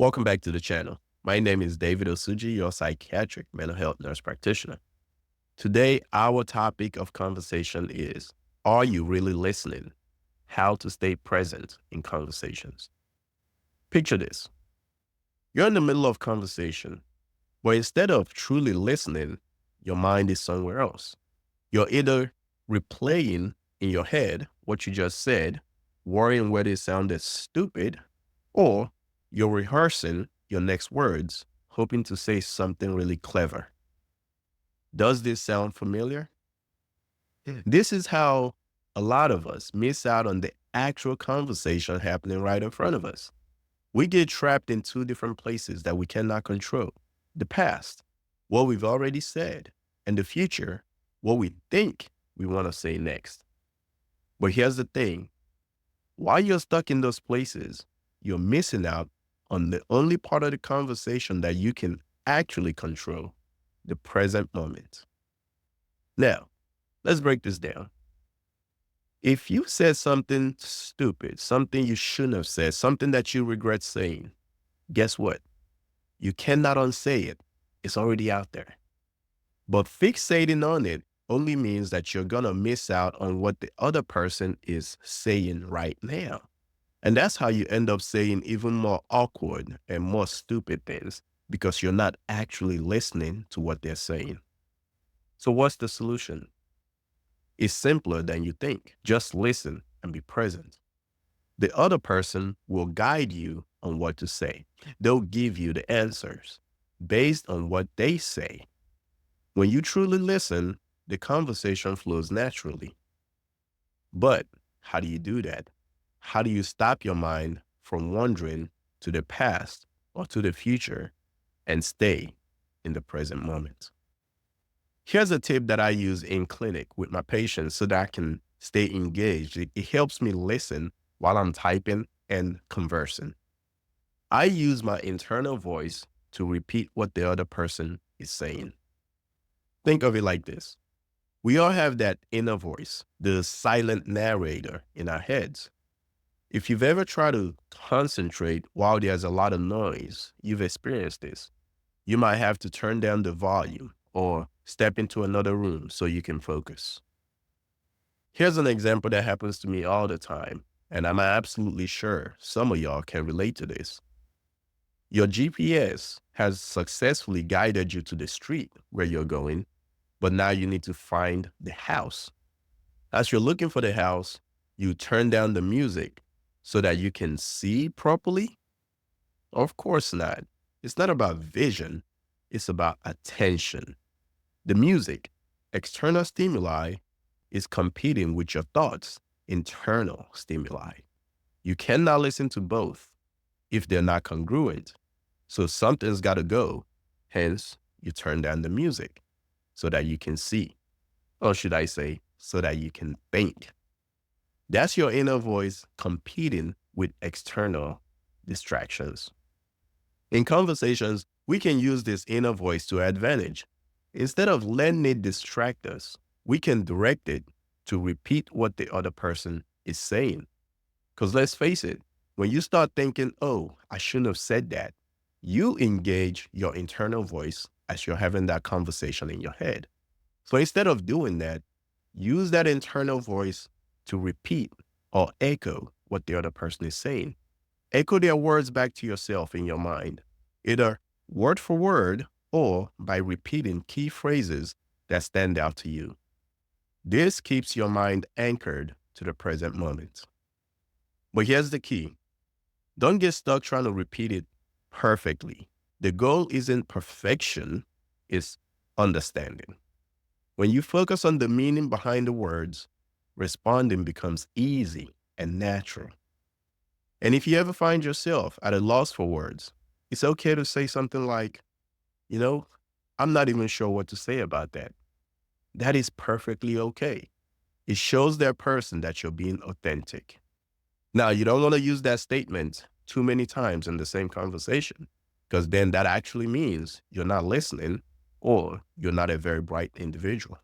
Welcome back to the channel. My name is David Osuji, your psychiatric mental health nurse practitioner. Today, our topic of conversation is, are you really listening? How to stay present in conversations. Picture this. You're in the middle of conversation, but instead of truly listening, your mind is somewhere else. You're either replaying in your head what you just said, worrying whether it sounded stupid, or you're rehearsing your next words, hoping to say something really clever. Does this sound familiar? This is how a lot of us miss out on the actual conversation happening right in front of us. We get trapped in two different places that we cannot control. The past, what we've already said, and the future, what we think we want to say next. But here's the thing. While you're stuck in those places, you're missing out on the only part of the conversation that you can actually control, the present moment. Now, let's break this down. If you said something stupid, something you shouldn't have said, something that you regret saying, guess what? You cannot unsay it. It's already out there. But fixating on it only means that you're going to miss out on what the other person is saying right now. And that's how you end up saying even more awkward and more stupid things because you're not actually listening to what they're saying. So what's the solution? It's simpler than you think. Just listen and be present. The other person will guide you on what to say. They'll give you the answers based on what they say. When you truly listen, the conversation flows naturally. But how do you do that? How do you stop your mind from wandering to the past or to the future and stay in the present moment? Here's a tip that I use in clinic with my patients so that I can stay engaged. It helps me listen while I'm typing and conversing. I use my internal voice to repeat what the other person is saying. Think of it like this. We all have that inner voice, the silent narrator in our heads. If you've ever tried to concentrate while there's a lot of noise, you've experienced this. You might have to turn down the volume or step into another room so you can focus. Here's an example that happens to me all the time, and I'm absolutely sure some of y'all can relate to this. Your GPS has successfully guided you to the street where you're going, but now you need to find the house. As you're looking for the house, you turn down the music so that you can see properly? Of course not. It's not about vision. It's about attention. The music, external stimuli, is competing with your thoughts, internal stimuli. You cannot listen to both if they're not congruent. So something's got to go. Hence, you turn down the music so that you can see. Or should I say, so that you can think. That's your inner voice competing with external distractions. In conversations, we can use this inner voice to our advantage. Instead of letting it distract us, we can direct it to repeat what the other person is saying. Because let's face it, when you start thinking, oh, I shouldn't have said that, you engage your internal voice as you're having that conversation in your head. So instead of doing that, use that internal voice to repeat or echo what the other person is saying. Echo their words back to yourself in your mind, either word for word or by repeating key phrases that stand out to you. This keeps your mind anchored to the present moment. But here's the key. Don't get stuck trying to repeat it perfectly. The goal isn't perfection, it's understanding. When you focus on the meaning behind the words, responding becomes easy and natural. And if you ever find yourself at a loss for words, it's okay to say something like, I'm not even sure what to say about that. That is perfectly okay. It shows that person that you're being authentic. Now, you don't want to use that statement too many times in the same conversation, because then that actually means you're not listening or you're not a very bright individual.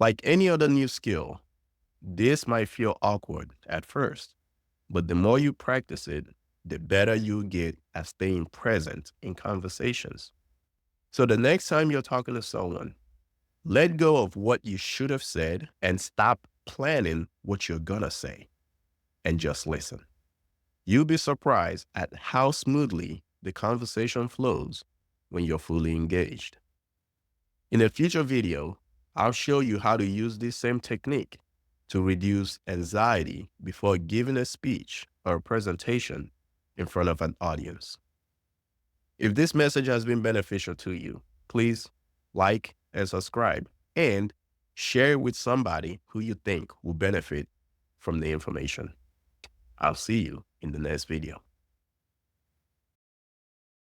Like any other new skill, this might feel awkward at first, but the more you practice it, the better you get at staying present in conversations. So the next time you're talking to someone, let go of what you should have said and stop planning what you're gonna say and just listen. You'll be surprised at how smoothly the conversation flows when you're fully engaged. In a future video, I'll show you how to use this same technique to reduce anxiety before giving a speech or a presentation in front of an audience. If this message has been beneficial to you, please like and subscribe and share it with somebody who you think will benefit from the information. I'll see you in the next video.